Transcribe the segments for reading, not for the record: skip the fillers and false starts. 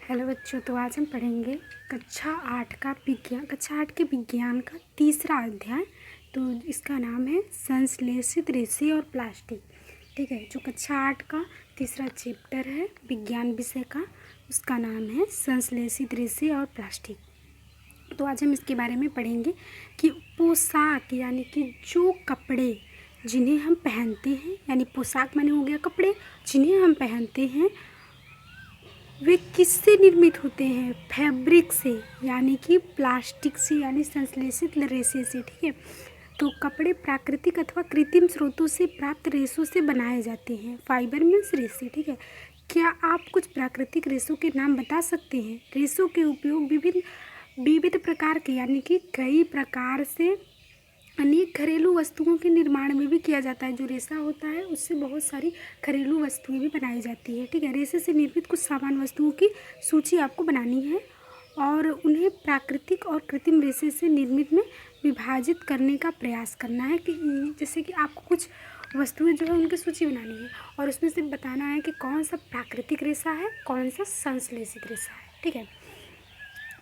Hello बच्चों, तो आज हम पढ़ेंगे कक्षा 8 के विज्ञान का तीसरा अध्याय। तो इसका नाम है संश्लेषित रेशे और प्लास्टिक। ठीक है, जो कक्षा 8 का तीसरा चैप्टर है विज्ञान विषय का, उसका नाम है संश्लेषित रेशे और प्लास्टिक। तो आज हम इसके बारे में पढ़ेंगे कि पोशाक यानी कि जो कपड़े जिन्हें हम पहनते हैं, यानी पोशाक माने हो गया कपड़े जिन्हें हम पहनते हैं, वे किससे निर्मित होते हैं? फैब्रिक से, यानी कि प्लास्टिक से, यानी संश्लेषित रेशे से। ठीक है, तो कपड़े प्राकृतिक अथवा कृत्रिम स्रोतों से प्राप्त रेशों से बनाए जाते हैं। फाइबर मीन्स रेशे। ठीक है, क्या आप कुछ प्राकृतिक रेशों के नाम बता सकते हैं? रेशों के उपयोग विविध प्रकार के, यानी कि कई प्रकार से अनेक घरेलू वस्तुओं के निर्माण में भी किया जाता है। जो रेशा होता है उससे बहुत सारी घरेलू वस्तुएं भी बनाई जाती है। ठीक है, रेशे से निर्मित कुछ सामान्य वस्तुओं की सूची आपको बनानी है और उन्हें प्राकृतिक और कृत्रिम रेशे से निर्मित में विभाजित करने का प्रयास करना है। कि जैसे कि आपको कुछ वस्तुएं जो है उनकी सूची बनानी है और उसमें से बताना है कि कौन सा प्राकृतिक रेशा है, कौन सा संश्लेषित रेशा है। ठीक है,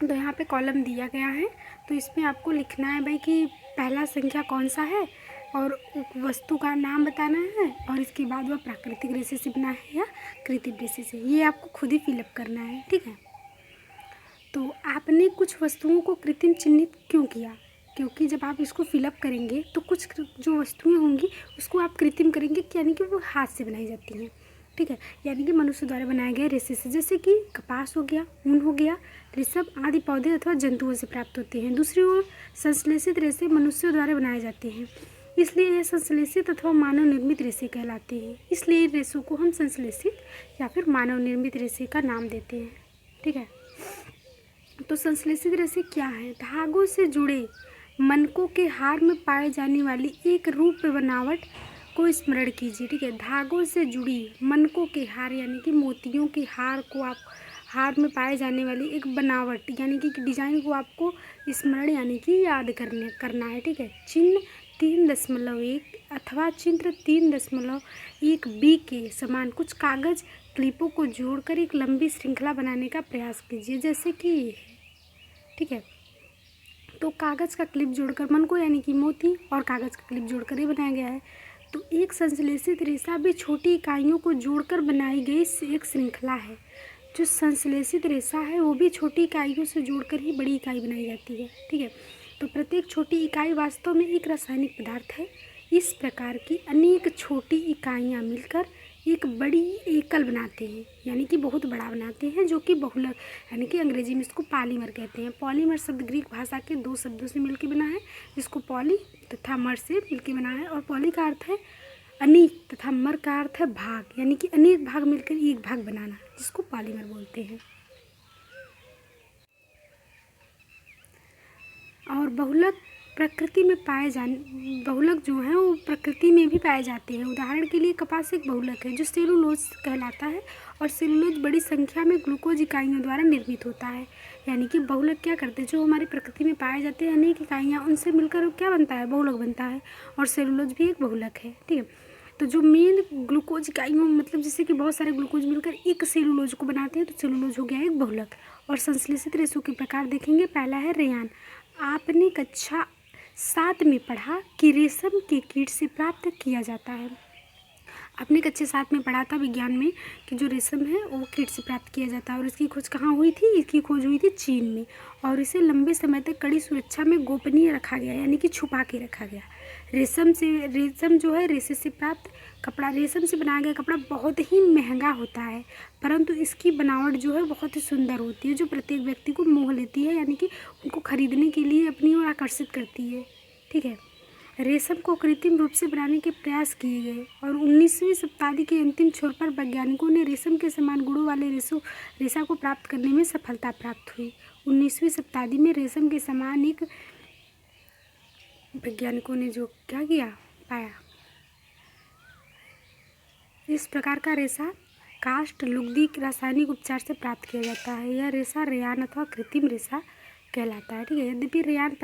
तो यहाँ पे कॉलम दिया गया है, तो इसमें आपको लिखना है भाई कि पहला संख्या कौन सा है और वस्तु का नाम बताना है और इसके बाद वह प्राकृतिक रेशे से बना है या कृत्रिम रेशे से, ये आपको खुद ही फिलअप करना है। ठीक है, तो आपने कुछ वस्तुओं को कृत्रिम चिन्हित क्यों किया? क्योंकि जब आप इसको फिलअप करेंगे तो कुछ जो वस्तुएं होंगी उसको आप कृत्रिम करेंगे, यानी कि वो हाथ से बनाई जाती हैं। ठीक है, यानी कि मनुष्य द्वारा बनाया गया रेशे से, जैसे कि कपास हो गया, ऊन हो गया, रेशम आदि पौधे अथवा जंतुओं से प्राप्त होते हैं। दूसरी ओर संश्लेषित रेशे मनुष्यों द्वारा बनाए जाते हैं, इसलिए ये संश्लेषित अथवा मानव निर्मित रेशे कहलाते हैं। इसलिए इन रेशों को हम संश्लेषित या फिर मानव निर्मित रेशे का नाम देते हैं। ठीक है, तो संश्लेषित रेशे क्या है? धागों से जुड़े मनकों के हार में पाए जाने वाली एक रूप बनावट को स्मरण कीजिए। ठीक है, धागों से जुड़ी मनकों के हार यानी कि मोतियों के हार को आप हार में पाए जाने वाली एक बनावट यानी कि डिजाइन को आपको स्मरण यानी कि याद करना है। ठीक है, चिन्ह 3.1 अथवा चिन्ह 3.1 बी के समान कुछ कागज क्लिपों को जोड़कर एक लंबी श्रृंखला बनाने का प्रयास कीजिए, जैसे कि ये है। ठीक है, तो कागज़ का क्लिप जोड़कर मन को यानी कि मोती और कागज़ का क्लिप जोड़कर ये बनाया गया है। तो एक संश्लेषित रेशा भी छोटी इकाइयों को जोड़कर बनाई गई एक श्रृंखला है। जो संश्लेषित रेशा है वो भी छोटी इकाइयों से जोड़कर ही बड़ी इकाई बनाई जाती है। ठीक है, तो प्रत्येक छोटी इकाई वास्तव में एक रासायनिक पदार्थ है। इस प्रकार की अनेक छोटी इकाइयाँ मिलकर एक बड़ी एकल बनाते हैं, यानी कि बहुत बड़ा बनाते हैं, जो कि बहुलक यानी कि अंग्रेजी में इसको पॉलीमर कहते हैं। पॉलीमर शब्द ग्रीक भाषा के दो शब्दों से मिलकर बना है, जिसको पॉली तथा मर से मिलकर बना है। और पॉली का अर्थ है अनेक तथा मर का अर्थ है भाग, यानी कि अनेक भाग मिलकर एक भाग बनाना, जिसको पॉलीमर बोलते हैं। और बहुलक बहुलक जो है वो प्रकृति में भी पाए जाते हैं। उदाहरण के लिए कपास एक बहुलक है जो सेलुलोज कहलाता है, और सेलुलोज बड़ी संख्या में ग्लूकोज इकाइयों द्वारा निर्मित होता है। यानी कि बहुलक क्या करते हैं, जो हमारी प्रकृति में पाए जाते हैं अनेक इकाइयाँ, उनसे मिलकर क्या बनता है, बहुलक बनता है। और सेलुलोज भी एक बहुलक है। ठीक है, तो जो मेन ग्लूकोज इकाइयों मतलब जैसे कि बहुत सारे ग्लूकोज मिलकर एक सेलुलोज को बनाते हैं, तो सेलुलोज हो गया एक बहुलक। और संश्लेषित रेशों के प्रकार देखेंगे। पहला है रेयान। आपने कक्षा 7 में पढ़ा कि रेशम के कीट से प्राप्त किया जाता है। आपने कक्षा 7 में पढ़ा था विज्ञान में कि जो रेशम है वो कीट से प्राप्त किया जाता है। और इसकी खोज कहाँ हुई थी? इसकी खोज हुई थी चीन में, और इसे लंबे समय तक कड़ी सुरक्षा में गोपनीय रखा गया, यानी कि छुपा के रखा गया। रेशम जो है रेशे से प्राप्त कपड़ा, रेशम से बनाया गया कपड़ा बहुत ही महंगा होता है, परंतु इसकी बनावट जो है बहुत ही सुंदर होती है, जो प्रत्येक व्यक्ति को मोह लेती है, यानी कि उनको खरीदने के लिए अपनी ओर आकर्षित करती है। ठीक है, रेशम को कृत्रिम रूप से बनाने के प्रयास किए गए, और 19वीं शताब्दी के अंतिम छोर पर वैज्ञानिकों ने रेशम के समान गुणों वाले रेशा को प्राप्त करने में सफलता प्राप्त हुई। 19वीं शताब्दी में रेशम के समान एक वैज्ञानिकों ने जो क्या किया, पाया। इस प्रकार का रेशा कास्ट लुगदी रासायनिक उपचार से प्राप्त किया जाता है। यह रेशा रेयान अथवा कृत्रिम रेशा कहलाता है। ठीक है, यद्यपि रेयान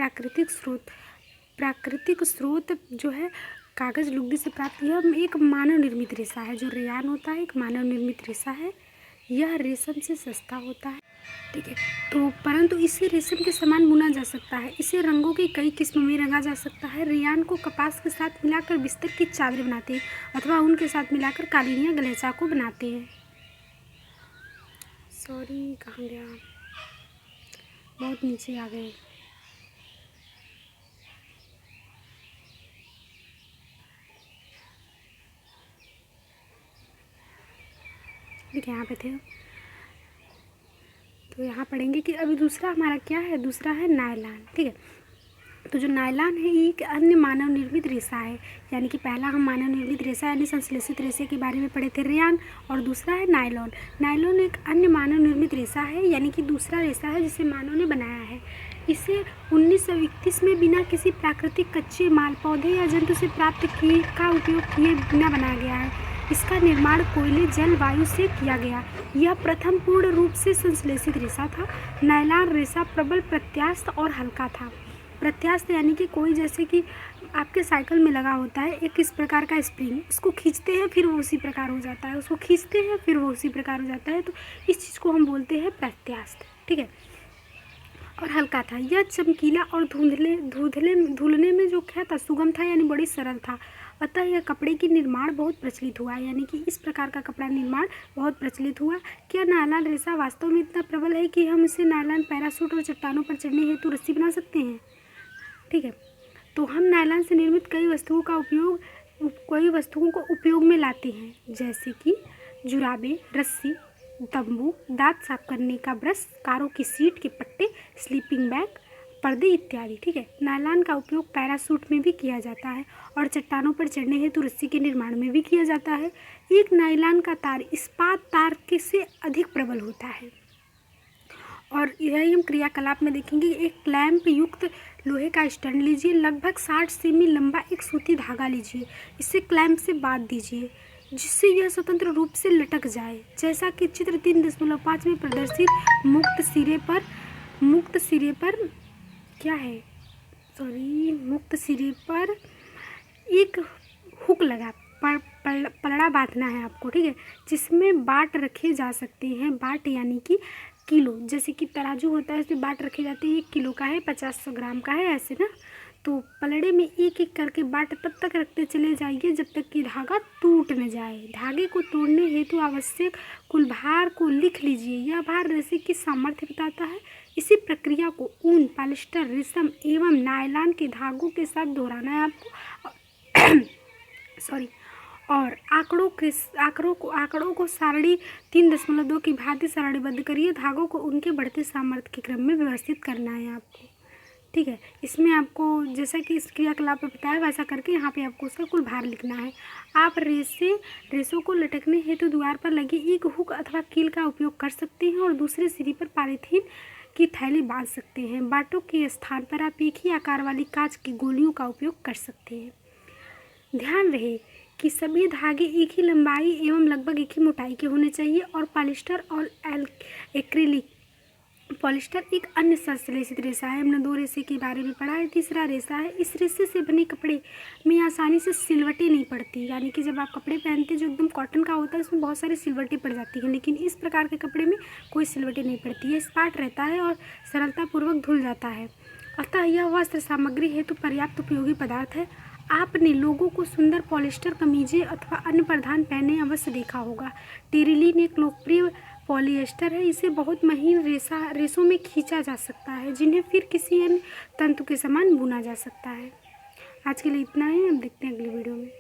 प्राकृतिक स्रोत जो है कागज़ लुगदी से प्राप्त, यह एक मानव निर्मित रेशा है। जो रेयान होता है एक मानव निर्मित रेशा है। यह रेशम से सस्ता होता है ठीक है। तो परंतु इसे रेशम के समान बुना जा सकता है। इसे रंगों की कई किस्मों में रंगा जा सकता है। रेयान को कपास के साथ मिलाकर बिस्तर की चादर बनाते हैं अथवा उनके साथ मिलाकर कालीन या गलीचा को बनाते हैं। सॉरी, कहाँ गया, बहुत नीचे आ गए। देखिए यहाँ पे थे। तो यहाँ पढ़ेंगे कि अभी दूसरा हमारा क्या है, दूसरा है नायलॉन। ठीक है। तो जो नायलॉन है ये एक अन्य मानव निर्मित रेशा है, यानी कि पहला हम मानव निर्मित रेशा यानी संश्लेषित रेशे के बारे में पढ़े थे रेयान, और दूसरा है नायलॉन। नायलॉन एक अन्य मानव निर्मित रेशा है, यानी कि दूसरा रेशा है जिसे मानव ने बनाया है। इसे 1931 में बिना किसी प्राकृतिक कच्चे माल, पौधे या जंतु से प्राप्त किए का उपयोग किए बिना बनाया गया है। इसका निर्माण कोयले, जल, वायु से किया गया। यह प्रथम पूर्ण रूप से संश्लेषित रेशा था। नायलॉन रेशा प्रबल, प्रत्यास्थ और हल्का था। प्रत्यास्थ यानी कि कोई, जैसे कि आपके साइकिल में लगा होता है एक इस प्रकार का स्प्रिंग, उसको खींचते हैं फिर वो उसी प्रकार हो जाता है, उसको खींचते हैं फिर वो उसी प्रकार हो जाता है, तो इस चीज़ को हम बोलते हैं प्रत्यास्थ। ठीक है। और हल्का था। यह चमकीला और धुलने में जो क्या था, सुगम था, यानी बड़ी सरल था। अतः यह कपड़े की निर्माण बहुत प्रचलित हुआ, यानी कि इस प्रकार का कपड़ा निर्माण बहुत प्रचलित हुआ। क्या नायलॉन रेशा वास्तव में इतना प्रबल है कि हम इसे नायलॉन पैराशूट और चट्टानों पर चढ़ने हेतु रस्सी बना सकते हैं? ठीक है। तो हम नायलॉन से निर्मित कई वस्तुओं को उपयोग में लाते हैं, जैसे कि जुराबें, रस्सी, तंबू, दांत साफ करने का ब्रश, कारों की सीट के पट्टे, स्लीपिंग बैग, पर्दे इत्यादि। ठीक है। नायलॉन का उपयोग पैराशूट में भी किया जाता है और चट्टानों पर चढ़ने हेतु रस्सी के निर्माण में भी किया जाता है। एक नायलॉन का तार इस्पात तार के से अधिक प्रबल होता है। और यही हम क्रियाकलाप में देखेंगे। एक क्लैंप युक्त लोहे का स्टैंड लीजिए, लगभग 60 सेमी लंबा एक सूती धागा लीजिए, इसे क्लैंप से बांध दीजिए जिससे यह स्वतंत्र रूप से लटक जाए, जैसा कि चित्र 3.5 में प्रदर्शित। मुक्त सिरे पर एक हुक लगा पलड़ा बांधना है आपको। ठीक है। जिसमें बाट रखे जा सकते हैं। बाट यानी कि किलो, जैसे कि तराजू होता है उसमें बाट रखे जाते हैं, 1 किलो का है, 50-100 ग्राम का है, ऐसे ना। तो पलड़े में एक एक करके बाट तब तक रखते चले जाइए जब तक कि धागा टूट न जाए। धागे को तोड़ने हेतु आवश्यक कुल भार को लिख लीजिए। यह भार रेशे की सामर्थ्य बताता है। इसी प्रक्रिया को ऊन, पॉलिस्टर, रेशम एवं नायलॉन के धागों के साथ दोहराना है आपको। सॉरी। और आंकड़ों को सारणी 3.2 की भांति सारणीबद्ध करिए। धागों को उनके बढ़ते सामर्थ्य के क्रम में व्यवस्थित करना है आपको। ठीक है। इसमें आपको जैसा कि इस क्रियाकलाप में बताया वैसा करके यहाँ पे आपको उसका कुल भार लिखना है। आप रेशों को लटकने हेतु द्वार पर लगे एक हुक अथवा कील का उपयोग कर सकते हैं और दूसरे सिरे पर पॉलीथीन की थैली बांध सकते हैं। बाटों के स्थान पर आप एक ही आकार वाली कांच की गोलियों का उपयोग कर सकते हैं। ध्यान रहे कि सभी धागे एक ही लंबाई एवं लगभग एक ही मोटाई के होने चाहिए। और पॉलिस्टर और एक्रिलिक पॉलिस्टर एक अन्य संश्लेषित रेशा है। हमने 2 रेशे के बारे में पढ़ा है। तीसरा रेशा है। इस रेशे से बने कपड़े में आसानी से सिलवटें नहीं पड़ती, यानी कि जब आप कपड़े पहनते हैं जो एकदम कॉटन का होता है उसमें बहुत सारी सिलवटें पड़ जाती हैं, लेकिन इस प्रकार के कपड़े में कोई सिलवटें नहीं पड़ती है। स्पाट रहता है और सरलतापूर्वक धुल जाता है। अतः यह वस्त्र सामग्री हेतु पर्याप्त उपयोगी पदार्थ है। आपने लोगों को सुंदर पॉलिस्टर कमीजें अथवा अन्य परिधान पहने अवश्य देखा होगा। टेरिलीन एक लोकप्रिय पॉलिएस्टर है। इसे बहुत महीन रेशों में खींचा जा सकता है, जिन्हें फिर किसी अन्य तंतु के समान बुना जा सकता है। आज के लिए इतना ही। हम देखते हैं अगली वीडियो में।